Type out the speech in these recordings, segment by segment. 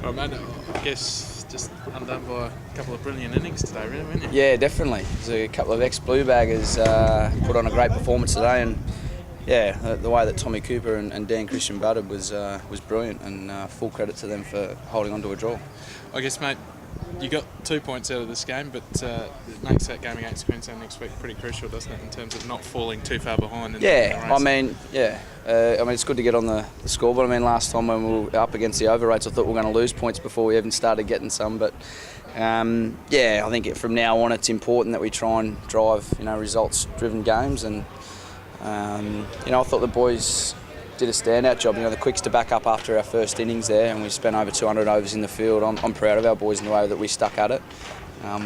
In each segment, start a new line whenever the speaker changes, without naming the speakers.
Well, mate, I guess just undone by a couple of brilliant innings today, really, weren't you?
Yeah, definitely. There's a couple of ex-blue baggers put on a great performance today, and yeah, the way that Tommy Cooper and Dan Christian batted was brilliant, and full credit to them for holding on to a draw.
I guess, mate, you got 2 points out of this game, but it makes that game against Queensland next week pretty crucial, doesn't it, in terms of not falling too far behind?
I mean, it's good to get on the scoreboard. I mean, last time when we were up against the over rates, I thought we were going to lose points before we even started getting some. But I think from now on, it's important that we try and drive, results-driven games. And I thought the boys did a standout job. The quicks to back up after our first innings there, and we spent over 200 overs in the field. I'm proud of our boys in the way that we stuck at it.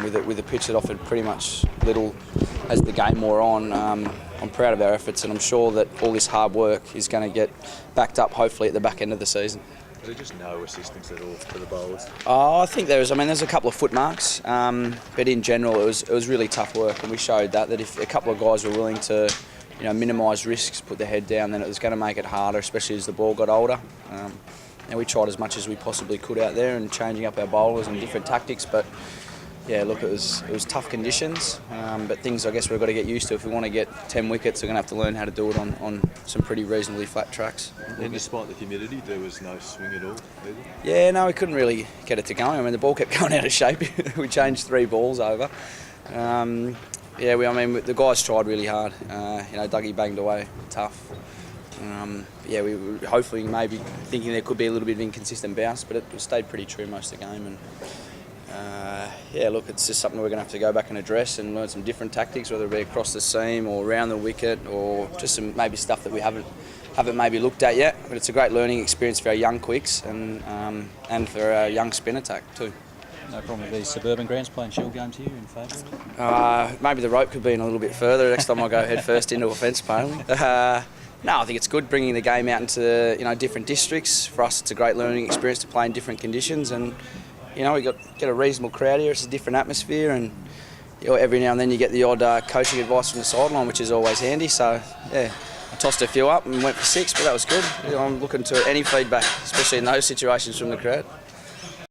With a pitch that offered pretty much little as the game wore on. I'm proud of our efforts, and I'm sure that all this hard work is going to get backed up, hopefully, at the back end of the season.
Was there just no assistance at all for the bowlers?
I think there's a couple of foot marks, but in general, it was really tough work, and we showed that if a couple of guys were willing to minimise risks, put their head down, then it was going to make it harder, especially as the ball got older. And we tried as much as we possibly could out there and changing up our bowlers and different tactics, but yeah, look, it was tough conditions, but things I guess we've got to get used to. If we want to get 10 wickets, we're going to have to learn how to do it on some pretty reasonably flat tracks.
And despite the humidity, there was no swing at all either?
Yeah, no, we couldn't really get it to going. I mean, the ball kept going out of shape. We changed 3 balls over. The guys tried really hard. Dougie banged away tough. We were hopefully maybe thinking there could be a little bit of inconsistent bounce, but it stayed pretty true most of the game. And it's just something we're going to have to go back and address and learn some different tactics, whether it be across the seam or around the wicket, or just some maybe stuff that we haven't maybe looked at yet. But it's a great learning experience for our young quicks and for our young spin attack too.
No problem with these suburban grounds playing Shield games here in favour?
Maybe the rope could be in a little bit further next time I go head first into a fence paling. No, I think it's good bringing the game out into different districts. For us, it's a great learning experience to play in different conditions, and we get a reasonable crowd here. It's a different atmosphere, and every now and then you get the odd coaching advice from the sideline, which is always handy. So yeah, I tossed a few up and went for 6, but that was good. I'm looking to any feedback, especially in those situations from the crowd.